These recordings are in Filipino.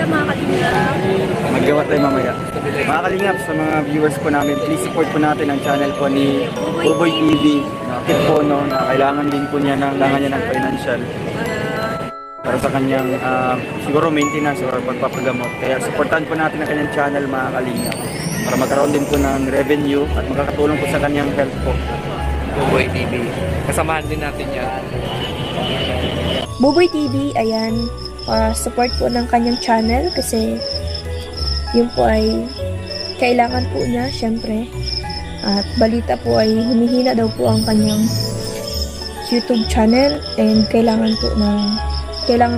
mga kalingap. Magawa tayo mamaya. Mga kalingap, sa mga viewers po namin, please support po natin ang channel po ni Buboy TV. Nakit po no, na kailangan din po niya ng financial para sa kanyang siguro maintenance or pagpapagamot. Kaya supportan po natin ang kanyang channel mga kalingap para magkaroon din po ng revenue at makakatulong po sa kanyang health po. Buboy TV. Kasamahan din natin yan. Buboy TV, ayan, support po ng kanyang channel kasi yun po ay kailangan po niya, syempre. At balita po ay humihina daw po ang kanyang YouTube channel and kailangan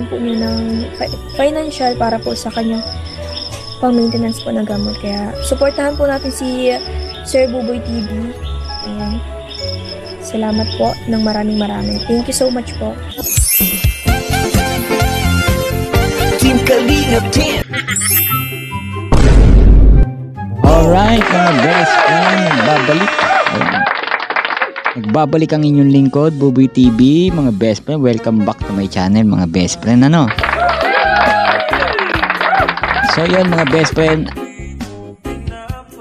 po niya ng financial para po sa kanyang pang-maintenance po ng gamot. Kaya supportahan po natin si Sir Buboy TV. Ayan. Salamat po ng maraming. Thank you so much po. Team Kalingap Team. Alright mga best friend, nagbabalik ang inyong lingkod, Buboy TV. Mga best friend, welcome back to my channel mga best friend. So yun mga best friend,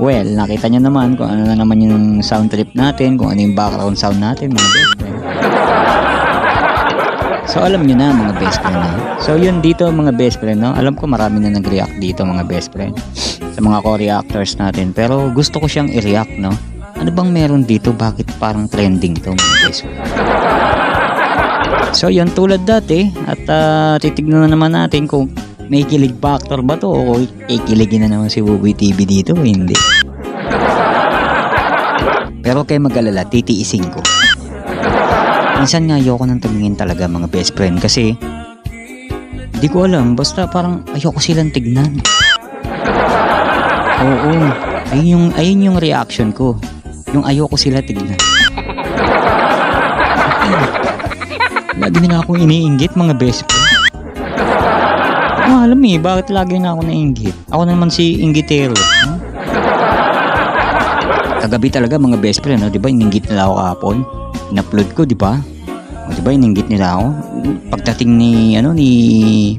well, nakita nyo naman kung ano na naman yung sound trip natin, kung ano yung background sound natin mga best friend. So alam nyo na mga best friend So yun dito mga best friend, no? Alam ko marami na nag-react dito mga best friend sa mga co-reactors natin, pero gusto ko siyang i-react, no? Ano bang meron dito? Bakit parang trending to mga best friend? So yun, tulad dati at titignan na naman natin kung may kilig factor ba to o ikiligin na naman si Buboy TV dito o hindi. Pero kayo mag-alala, titiisin ko. Minsan nga ayoko nang tumingin talaga mga best friend kasi di ko alam, basta parang ayoko silang tignan. Oo, ayun yung reaction ko. Yung ayoko sila tignan. Lagi nila akong iniinggit mga best friend. Alam bakit lagi na ako nainggit? Ako naman si inggitero. Kagabi talaga mga best friend, no? Diba ininggit nila ako kahapon? In-upload ko, diba? O diba ininggit nila ako? Pagdating ni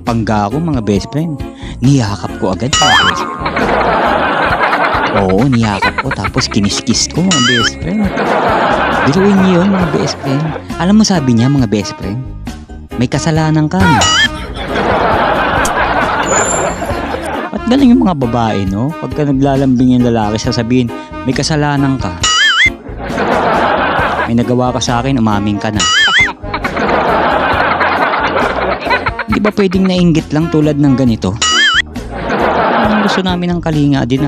Pangga ko mga best friend, niyakap ko agad mga best friend. Oo, niyakap ko tapos kiniskis ko mga best friend. Biruin niyo yun mga best friend. Alam mo sabi niya mga best friend, may kasalanan ka. At galing yung mga babae, no? Pagka naglalambing yung lalaki, sasabihin, may kasalanan ka. May nagawa ka sa akin, umaming ka na. Di ba pwedeng nainggit lang tulad ng ganito? Gusto namin ng kalinga din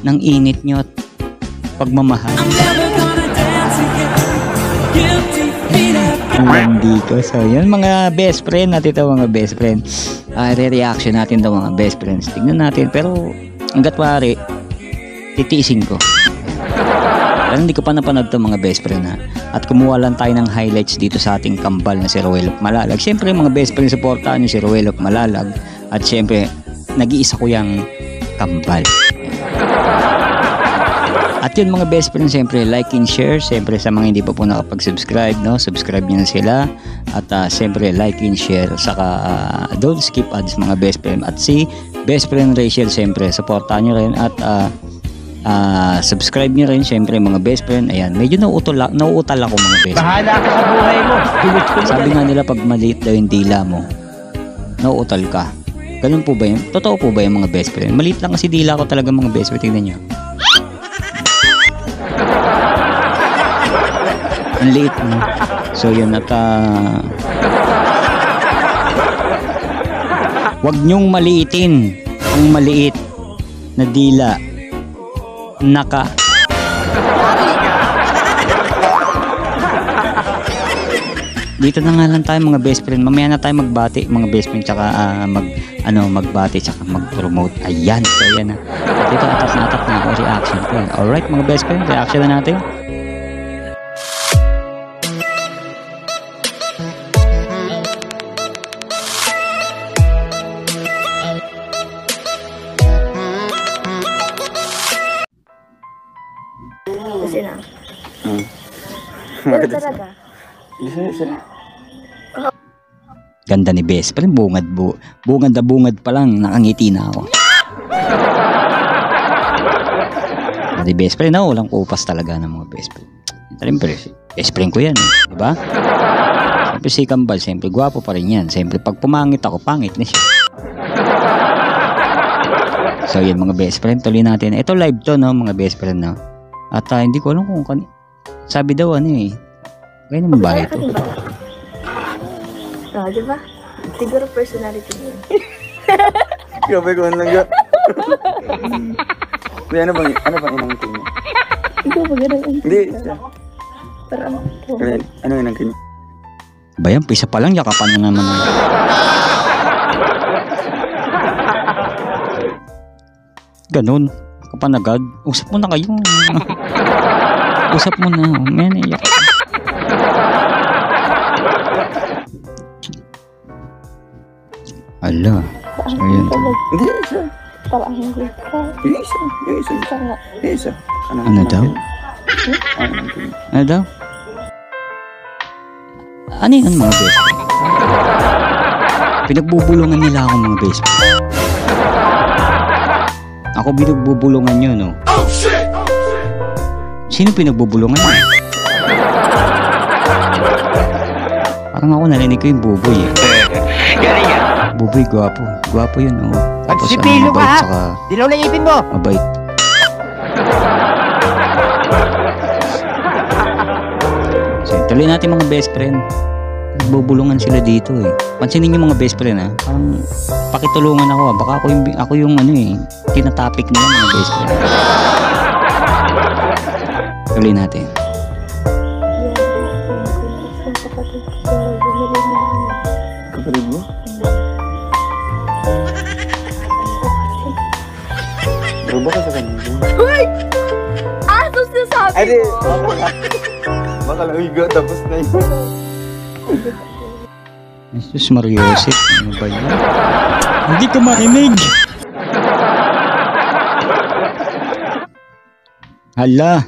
ng init nyo at pagmamahal. Dito. So yun mga best friend natin ito mga best friend. Re-reaction natin ito mga best friends. Tignan natin pero hanggat wari titiisin ko. Pero hindi ko pa napanood ito mga best friend At kumuha lang tayo ng highlights dito sa ating kambal na si Ruel of Malalag. Siyempre mga best friend, supportahan nyo si Ruel of Malalag. At siyempre nag-iisa ko yung kambal. At yun mga best friend, siyempre like and share. Siyempre sa mga hindi pa po nakapag-subscribe, no? Subscribe nyo na sila. At siyempre like and share. Saka don't skip ads mga best friend. At si best friend Rachel, siyempre supportahan nyo rin. At subscribe nyo rin siyempre mga best friend. Ayan, medyo nauutal ako mga best friend. Bahala ka sa buhay mo. Sabi nga nila pag maliit daw yung dila mo, nauutal ka. Ganun po ba yun? Totoo po ba yung mga best friend? Maliit lang kasi dila ko talaga mga best friend. Tingnan nyo. Ang liit mo. So yun at wag nyong maliitin ang maliit na dila. Dito na nga lang tayo mga best friend. Mamaya na tayo magbati mga best friend, tsaka magbati tsaka mag-promote. Ayan. So yan na. Dito atak na ako reaction ko. Alright mga best friend, reaction na natin. Kasi na. Pero talaga. Ganda ni best friend, bungad na bungad pa lang, nakangiti na ako. Di best friend na, walang kupas talaga ng mga best friend. Siyempre, best friend ko yan, diba? Siyempre si Kambal, siyempre gwapo pa rin yan. Siyempre pag pumangit ako, pangit na siya. So yan mga best friend, tuloy natin. Ito live to, no, mga best friend, no. At hindi ko alam kung sabi daw ano eh. Kaya naman ba ito? Diba? Siguro personality niya. Grabe ko lang ga. Kuya, ano bang inangkin niya? Ikaw ba ganun? Hindi, siya. Pero ano po? Ano inangkin niya? Ba yan, pisa pa lang, yakapan na naman. Ganun. Kapanagad. Usap mo na kayo. Usap mo na. Man, iyak. Ala. So, yun. Hindi, siya. Parang hindi ka. Yung isa. Ano daw? Ano daw? Ano yun mga best friend? Pinagbubulungan nila ako mga best friend. Ako pinagbubulungan nyo, no? Sino pinagbubulungan nyo? Parang ako narinig ko yung Buboy eh. Buboy, gwapo. Gwapo yun, oh. Tapos Sipilo ka, mabait, ha? saka Dilaw na ipin mo. mabait. So, tuloy natin mga best friend. Nagbubulungan sila dito eh. Pansinin niyo mga best friend ha. Parang pakitulungan ako. Baka ako yung ano eh. Tinatopic nila mga best friend. Tuloy natin. Kapatid mo? Bro, baka sa kanina. Sus na sabi Ay, di. mo! Baka lang uiga, tapos na yun. Jesus Mariosip. Ano ba yun? Hindi ko marinig. Hala.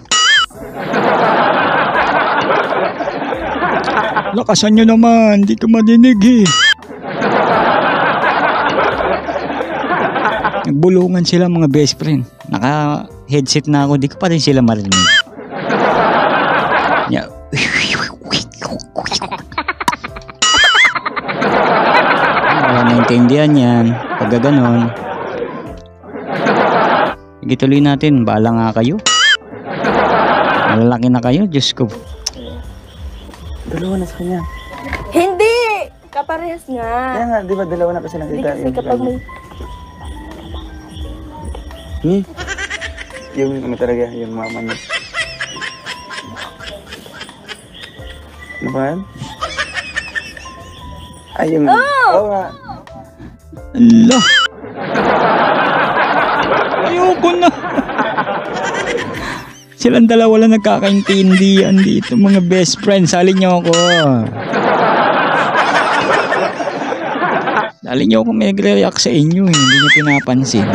Lakasan nyo naman. Hindi ko marinig eh. Nagbulungan sila mga best friend. Naka-headset na ako. Di ko pa rin sila marinig. Yeah. Wala naintindihan yan. Pag ganon. Sige, tuloy natin. Bahala nga kayo. Malalaki na kayo. Diyos ko. Dalawa na sa kanya. Hindi! Kaparehas nga. Kaya nga, di ba dalawa na kasi Hindi nakita? kasi kapag may... Yung ano talaga, yung mama niya. Ano ba yan? Ay, yung... Oo nga. Ala. Ayoko na. Silang dalawa lang nagkakaintindihan dito mga best friends. Salin niyo ako. Salin niyo ako, may nagre-react sa inyo. Hindi niyo pinapansin.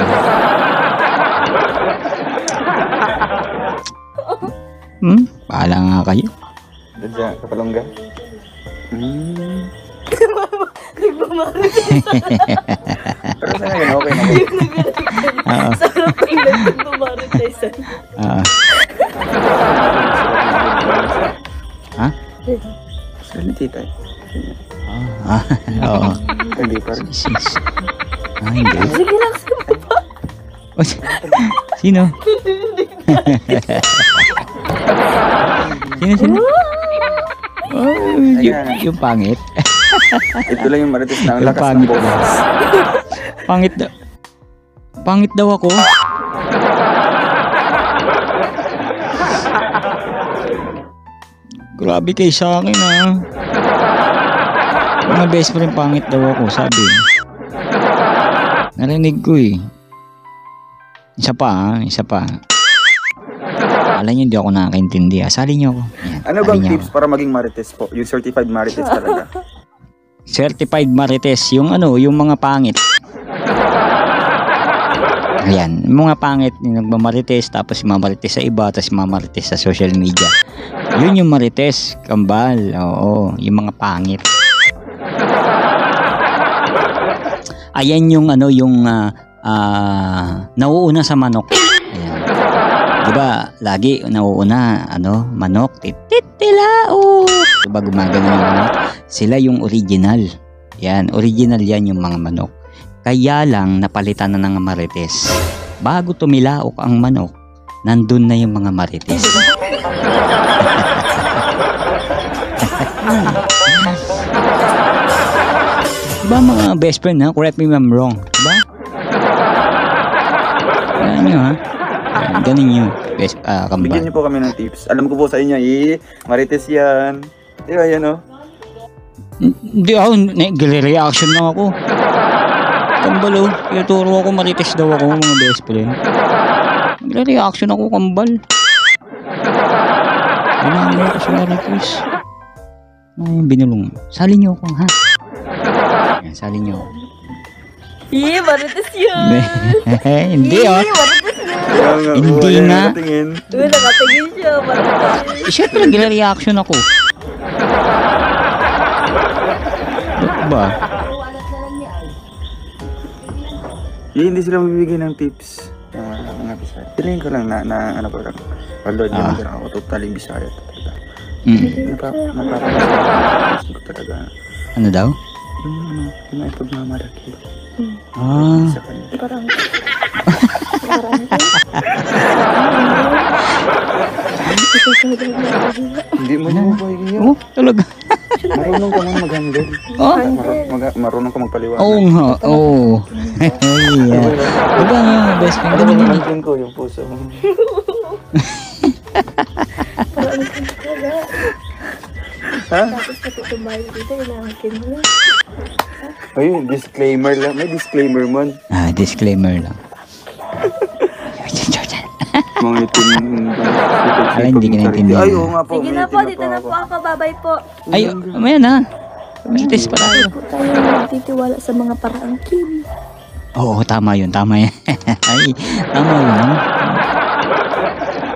Bahala nga kayo. Doon siya, kapalongga. Pero saan nga okay na kayo? Oo. Sarap ang nagtumaritize. Ha? Saan ni tita? Oo. Hindi pa rin. Sis. Hindi. Sige lang sa baba. Sino? Sino? Yung pangit. Ito lang yung marites na ang Yung lakas ng pangit. boses. Pangit daw ako. Grabe kayo sa akin ha. Mga best friend, pangit daw ako, sabi. Narinig ko eh. Isa pa. Alam niyo, hindi ako nakakaintindi. Asali niyo ako. Yan, Ano asali bang niyo tips ako. para maging marites po? Yung certified marites talaga. Certified marites, yung yung mga pangit. Ayan, yung mga pangit, yung nagmamarites, tapos mamarites sa iba, tapos mamarites sa social media. Yun yung marites, kambal. Oo, yung mga pangit. Ayan yung ano yung nauuna sa manok. Ayan. 'Di ba? Lagi nauuna ano, manok, titilao. 'Di ba gumagano yung manok? Sila yung original. Yan, original yan yung mga manok. Kaya lang napalitan na ng marites. Bago tumilaok ang manok, nandun na yung mga marites. Diba mga best friend ha? Correct me if I'm wrong. Diba? Ayan nyo ha? Ganun yun. Best, kambal. Bigyan niyo po kami ng tips. Alam ko po sa inyo, marites yan. Di ba yan, oh? Hindi ako, reaction lang ako. Kambal oh. Ituro ako, marites daw ako mga best friend. Reaction ako, kambal. Kailangan mo ako sa marites. Ay, binulong. Sali niyo ako ha? Yan, sali niyo ako. Marites yun! Hindi oh. Marites yun! Hindi nga. Nakatingin. Nakatingin siya, marites. Siyempre, nag-reaction ako. Ba? Hindi sila mabibigay ng tips. Mga Bisaya. Piling ko lang na ano ko lang. Although di naman ako totally Bisaya talaga. Napapalas ko talaga. Ano daw? Yung may pagmamalaki. Sa kanya. Parang Hindi mo ba yun? Oh, talaga. Marunong ka man mag-handle. Oh? Marunong ka magpaliwanag. Oo nga, oo. Diba nga, best friend? Ano Ganun yun. naman ko yung puso mo? Ha? tapos natutumbay dito, inaangkin mo. Ayun, disclaimer lang. May disclaimer man. Disclaimer lang. Mga itim. Ay, hindi ka naintindihan. Ay, oo nga po. Sige may na po, itim dito na po ako. Babay po. Ay, mamaya na. Marites pa tayo. Po tayo magtitiwala sa mga paraangkin. Oo, tama yun, tama yun. Ay, tama yun.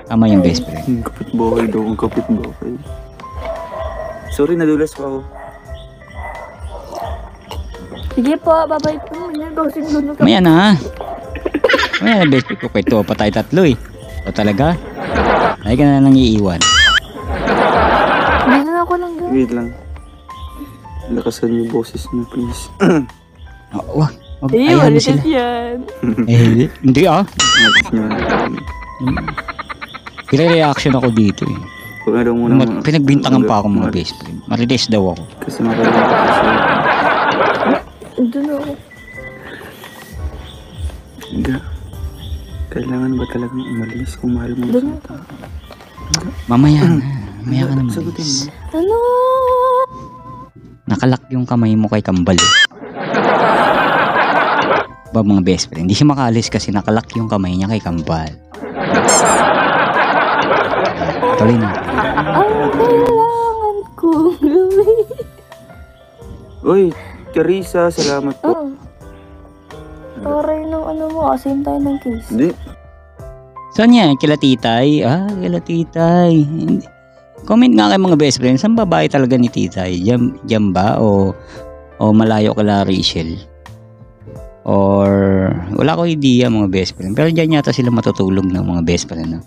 Tama yung best friend. Kapit bahay daw. Ang kapit bahay. Sorry, nadulas pa ako. Sige po, babay po. Gawsin doon ka. Mamaya na. Mamaya na best friend ko. Kaya ito pa tayo tatlo eh. O talaga? Ay ka na nang iiwan. Dito na ako lang gawin. Wait lang. Lakasan yung boses niyo, please. Wag. Ayaw mo sila. yan. Hindi ah. Lakas niyo. Pire-reaction ako dito eh. Huwag na daw muna. Pinagbintangan pa ako mga best friend. Marites daw ako. Kasi magaling ako kasi. Doon ako. Hindi. Kailangan ba talagang umalis kung mahal mo Doon sa tao? Mamaya na. Mamaya ka naman. Sagutin mo. Ano? Nakalak yung kamay mo kay Kambal eh. Ba mga best friend? Hindi siya makaalis kasi nakalak yung kamay niya kay Kambal. Tuloy na. Ang kailangan kong gawin. Uy, Teresa, salamat po. Oo. Taray ng ano mo, asin tayo ng case. Hindi. Saan yan? Kila Titay? Kila Titay. Comment nga kay mga best friends. Saan babae talaga ni Titay? Diyan ba? O malayo kala Rachel? Or wala ko idea mga best friend. Pero diyan yata sila matutulog ng mga best friend. No?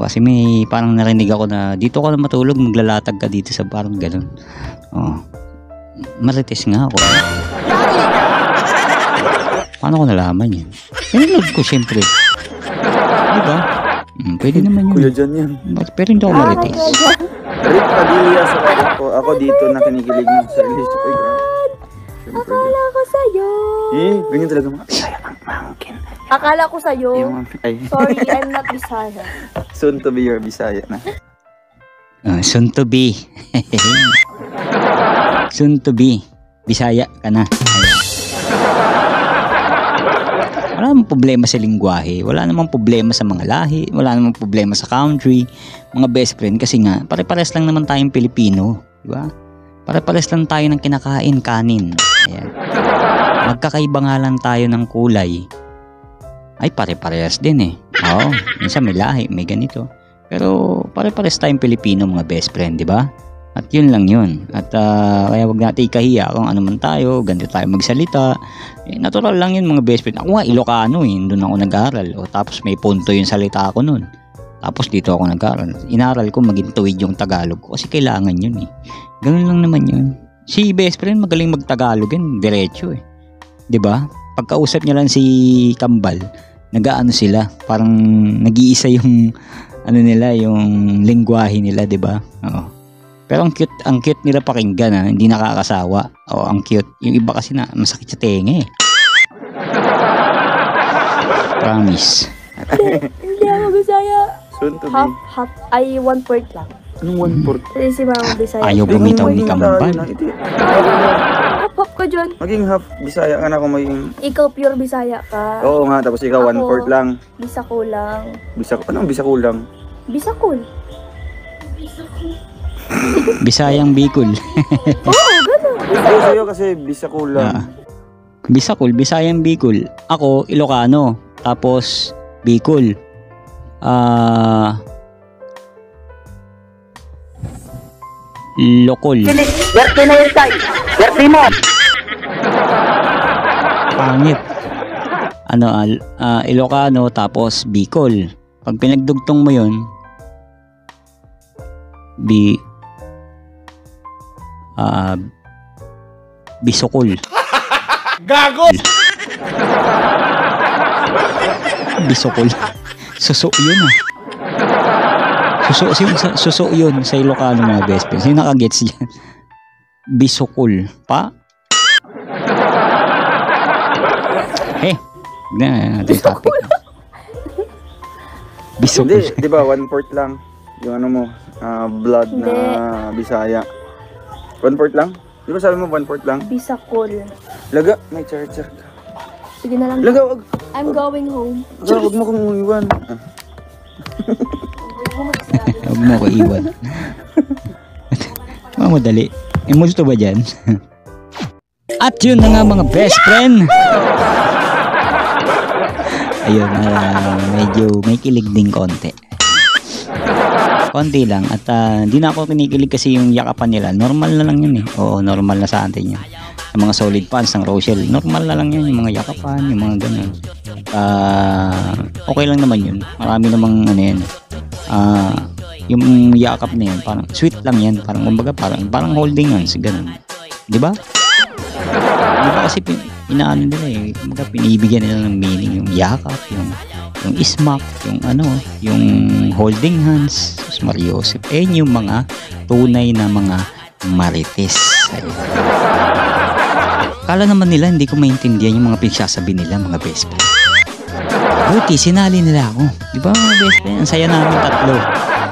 Kasi may parang narinig ako na dito ka na matulog, maglalatag ka dito sa parang ganun. Marites nga ako. Paano ko nalaman yan? Pinanood ko siyempre. Diba? Pwede naman yun. Kuya Jan yan. Pero hindi ako marites. Rick Padilla, salamat po. Ako dito na kinikilig ng sarili. Ay, grabe. Akala ko sa'yo. Ganyan talaga mga Bisaya ang mangkin. Akala ko sa'yo. Ay, Sorry, I'm not Bisaya. soon to be your Bisaya na. Soon to be. Soon to be. Bisaya ka na. Ayan. Wala namang problema sa lingwahe. Wala namang problema sa mga lahi. Wala namang problema sa country. Mga best friend. Kasi nga, pare-pares lang naman tayong Pilipino. Diba? Pare-pares lang tayo ng kinakain, kanin. Ayan. Magkakaiba nga lang tayo ng kulay. Ay, pare-parehas din eh. Minsan may lahi, may ganito. Pero pare-pares tayong Pilipino mga best friend, di ba? At yun lang yun. At kaya wag natin ikahiya kung ano man tayo, ganito tayo magsalita. Natural lang yun mga best friend. Ako nga Ilocano doon ako nag-aaral. Tapos may punto yung salita ko nun. Tapos dito ako nag-aaral. Inaral ko maging tuwid yung Tagalog ko kasi kailangan yun Ganun lang naman yun. Si best friend magaling mag-Tagalog yan, diretso 'Di ba? Pagkausap niya lang si Kambal, nag-aano sila, parang nag-iisa yung nila, yung lengguwahe nila, 'di ba? Oo. Pero ang cute nila pakinggan hindi nakakasawa. Oo, ang cute. Yung iba kasi na masakit sa tenga Promise. Hindi ako Bisaya. Soon to be. Half, ay 1/4 lang. Anong 1/4? Kasi si Mama Bisaya. Ayaw bumitaw ni Kambal. Half ka dyan. Maging half Bisaya ka na kung maging... Ikaw pure Bisaya ka. Oo nga, tapos ikaw Ako, 1/4 lang. Bisakulang. Anong bisakulang? Bisakul. Bisayang Bicol. Oo, ganun. Hindi sa'yo kasi bisakulang. Bisakul, Bisayang Bicol. Ako, Ilocano. Tapos, Bicol. Lokol. Werte na yung tay. Werte mo. Pangit. Ilocano tapos Bicol. Pag pinagdugtong mo yun, Bisokol. Gago! Bisokol. Suso yun Suso yun sa Ilocano mga best friends. Sino nakagets dyan? Bisokol. Pa? Natin topic. Bisokol. Hindi, di ba 1/4 lang yung ano mo, blood na Bisaya. 1/4 lang? Di ba sabi mo 1/4 lang? Bisakul. Laga, may charger ka. Sige na lang. Laga, wag. I'm going home. Laga, wag mo kong iwan. Huwag mo ko iwan. Mamadali. May multo ba dyan? At yun na nga mga best friend. Ayun, medyo may kilig din konti. Konti lang. At hindi na ako kinikilig kasi yung yakapan nila. Normal na lang yun Oo, normal na sa atin yun. Yung mga solid fans ng Rochelle, normal na lang yun. Yung mga yakapan, yung mga ganun. Okay lang naman yun. Marami namang yung yakap na yun, parang sweet lang yan. Parang kumbaga, parang holding hands, ganun. Di ba? Di ba kasi inaano nila kumbaga pinibigyan nila ng meaning yung yakap, yung smack, yung holding hands, Mariosep. Yung mga tunay na mga marites. Kala naman nila hindi ko maintindihan yung mga pinagsasabi nila mga best friend. Buti sinali nila ako. Di ba mga best friend? Ang saya namin tatlo.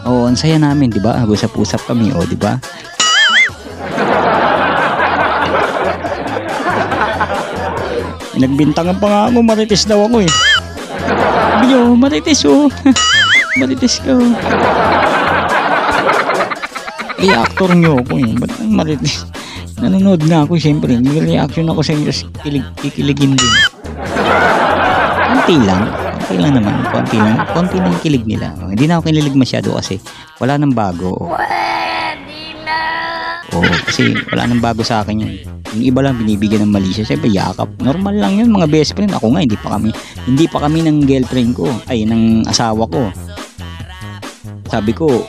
Oo, ang saya namin, di ba? Usap-usap kami, di ba? Nagbintangan pa nga ako, marites daw ako Sabi nyo, marites marites ka I-actor nyo ako Ba't marites? Nanonood na ako, syempre. Nag-reaction ako sa inyo, kikiligin din. Konti lang naman. Konti lang yung kilig nila. Hindi na ako kinilig masyado kasi wala nang bago. Kasi wala nang bago sa akin yun. Yung iba lang binibigyan ng mali siya. Siyempre yakap. Normal lang yun mga best friend. Ako nga, hindi pa kami ng girlfriend ko. Ay, ng asawa ko. Sabi ko,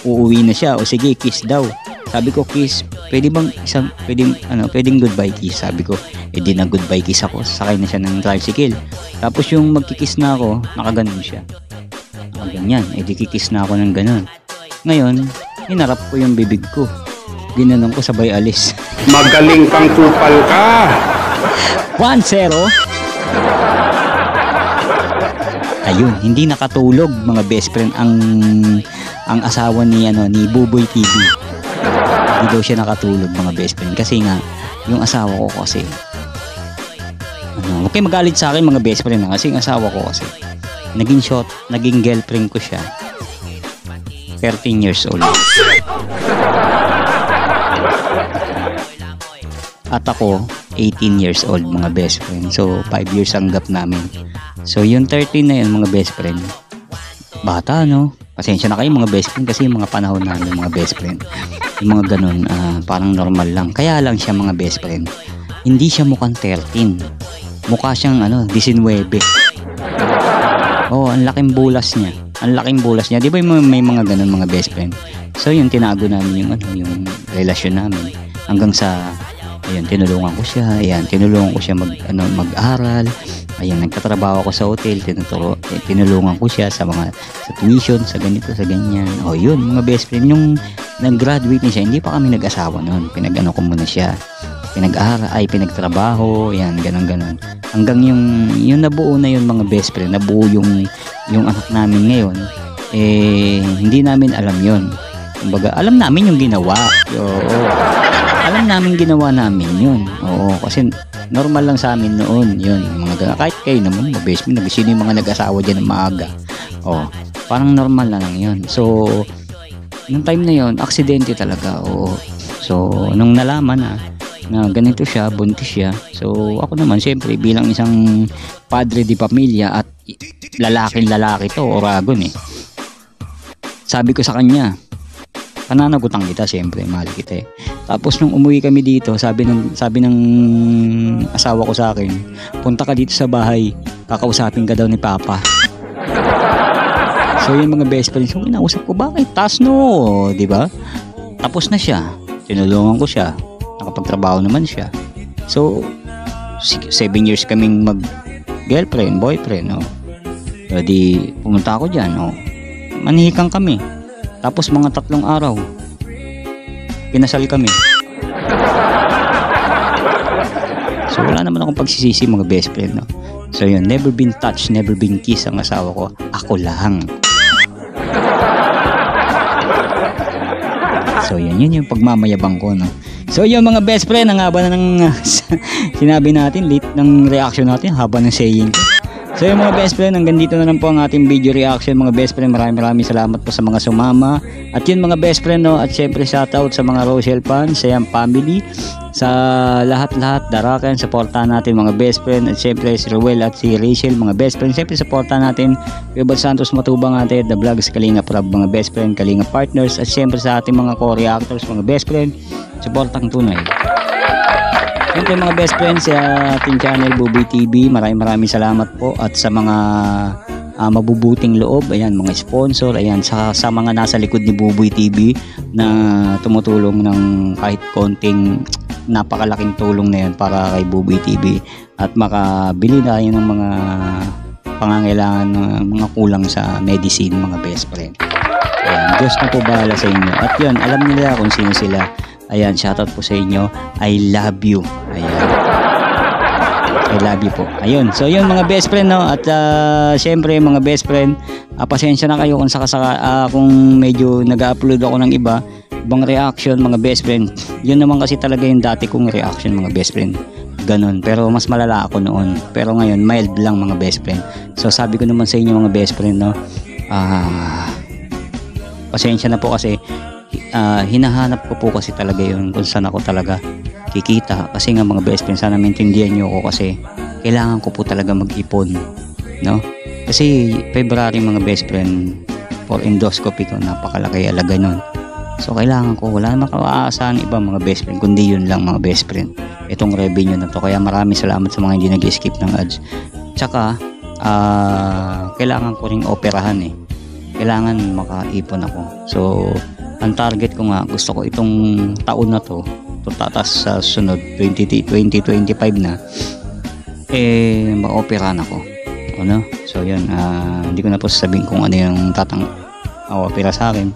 uuwi na siya. O sige, kiss daw. Sabi ko, kiss. Pwedeng goodbye kiss. Sabi ko, di na goodbye kiss ako. Sakay na siya ng tricycle. Tapos yung magkikiss na ako, nakaganon siya. Nakaganyan. Di kikiss na ako ng ganon. Ngayon, hinarap ko yung bibig ko. Ginanon ko sabay alis. Magaling kang kupal ka! 1-0. Ayun, hindi nakatulog mga best friend ang asawa ni Buboy TV. Hindi daw siya nakatulog mga best friend kasi nga yung asawa ko kasi huwag kayo magalit sa akin mga best friend kasi yung asawa ko kasi naging girlfriend ko siya 13 years old. At ako 18 years old mga best friend. So 5 years ang gap namin. So yung 13 na yun mga best friend, bata Pasensya na kayo mga best friend kasi yung mga panahon namin mga best friend. yung mga ganun, parang normal lang. Kaya lang siya mga best friend, hindi siya mukhang 13, mukha siyang 19. Oh, ang laking bulas niya. Di ba may mga ganun mga best friend? So yun, tinago namin yung relasyon namin hanggang sa ayun, tinulungan ko siya mag-aral. Ayun, nagtatrabaho ako sa hotel, tinulungan ko siya sa tuition, sa ganito, sa ganyan. Oh, yun, mga best friend, yung nag-graduate na siya, hindi pa kami nag-asawa noon. Pinag-ano ko muna siya. Pinagtrabaho, yan, ganun. Hanggang yung nabuo na yun mga best friend, nabuo yung anak namin ngayon, hindi namin alam yun. Kumbaga, alam namin yung ginawa. Alam namin ginawa namin yun. Oo, kasi normal lang sa amin noon yun. Kahit kayo naman, mga best friend, sino yung mga nag-asawa dyan ng maaga? Oh, parang normal na lang yun. So, nung time na yun, aksidente talaga. Oo. So, nung nalaman na ganito siya, buntis siya. So, ako naman, siyempre, bilang isang padre di pamilya at lalaki to, Oragon sabi ko sa kanya, pananagutan kita, siyempre, mahal kita Tapos nung umuwi kami dito, sabi ng asawa ko sa akin, punta ka dito sa bahay, kakausapin ka daw ni Papa. So yung mga best friends, so inausap ko, bakit? Tasno, di ba? Tapos na siya, tinulungan ko siya, nakapagtrabaho naman siya. So 7 years kaming mag-girlfriend, boyfriend, So di pumunta ako dyan, manihikang kami. Tapos mga 3 araw, kinasal kami. So wala naman akong pagsisisi mga best friend. So yun, never been touched, never been kissed ang asawa ko. Ako lang. So yun yung pagmamayabang ko. So yun mga best friend, ang haba na ng sinabi natin, late ng reaction natin, haba ng saying ko. So yung mga best friend, hanggang dito na lang po ang ating video reaction mga best friend. Maraming salamat po sa mga sumama. At yun mga best friend, at syempre shoutout sa mga Rochelle fans, sa yung family, sa lahat-lahat, Darakan, supportahan natin mga best friend. At syempre si Ruel at si Rachel mga best friend, syempre supportahan natin Kuya Santos Matubang natin, The Vlogs, Kalinga Prab mga best friend, Kalinga Partners. At syempre sa ating mga co-reactors mga best friend, supportang tunay. Siyempre mga best friends sa ating channel Buboy TV, maraming salamat po. At sa mga mabubuting loob, ayan, mga sponsor, ayan, sa mga nasa likod ni Buboy TV na tumutulong ng kahit konting napakalaking tulong na yan para kay Buboy TV at makabili na yun ng mga pangangailangan, mga kulang sa medicine mga best friend. Ayan, Diyos na po bahala sa inyo. At yun, alam nila kung sino sila. Ayan, shoutout po sa inyo. I love you. Ayan. I love you po. Ayun. So, yun mga best friend, At syempre, mga best friend, pasensya na kayo kung kung medyo nag-upload ako ng ibang reaction, mga best friend. Yun naman kasi talaga yung dati kong reaction, mga best friend. Ganon. Pero mas malala ako noon. Pero ngayon, mild lang, mga best friend. So, sabi ko naman sa inyo, mga best friend, pasensya na po kasi hinahanap ko po kasi talaga yun kung saan ako talaga kikita. Kasi nga mga best friend, sana maintindihan nyo ako kasi kailangan ko po talaga mag-ipon, kasi February mga best friend, for endoscopy ko, napakalaki alaga nun. So kailangan ko, wala naman kawaasahan iba mga best friend, kundi yun lang mga best friend, itong revenue na to. Kaya maraming salamat sa mga hindi nag-skip ng ads. Tsaka kailangan ko ring operahan kailangan makaipon ako. So ang target ko nga, gusto ko itong taon na to tatas sa sunod 2025 na ma-operahan ako. So yun, hindi ko na po sasabihin kung ano yung opera sa akin.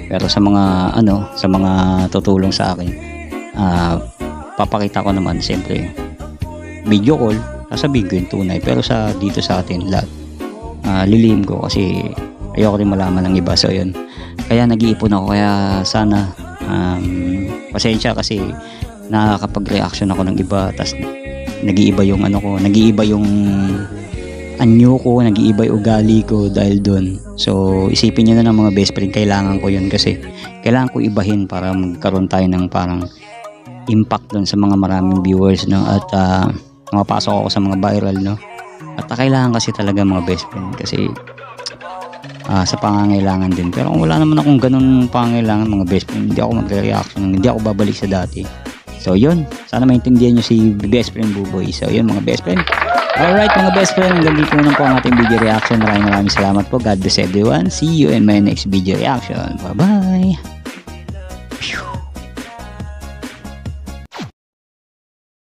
Pero sa mga tutulong sa akin, papakita ko naman siyempre video call, sasabihin ko yung tunay. Pero dito sa atin lahat, lilihim ko kasi ayoko rin malaman ng iba. So yun, kaya nag-iipon ako. Kaya sana pasensya kasi nakakapag-reaction ako ng iba, tas nag-iiba yung nag-iiba yung anyo ko, nag-iiba yung ugali ko dahil doon. So isipin nyo na ng mga best friend, kailangan ko yun kasi kailangan ko ibahin para magkaroon tayo ng parang impact doon sa mga maraming viewers, at mapasok ako sa mga viral, at kailangan kasi talaga mga best friend kasi sa pangangailangan din. Pero kung wala naman akong ganun pangangailangan mga best friend, hindi ako magre-reaction, hindi ako babalik sa dati. So yun, sana maintindihan nyo si best friend Buboy. So yun mga best friend. Alright mga best friend, hanggang dito na po ang ating video reaction. Maraming salamat po. God bless everyone. See you in my next video reaction. Bye bye.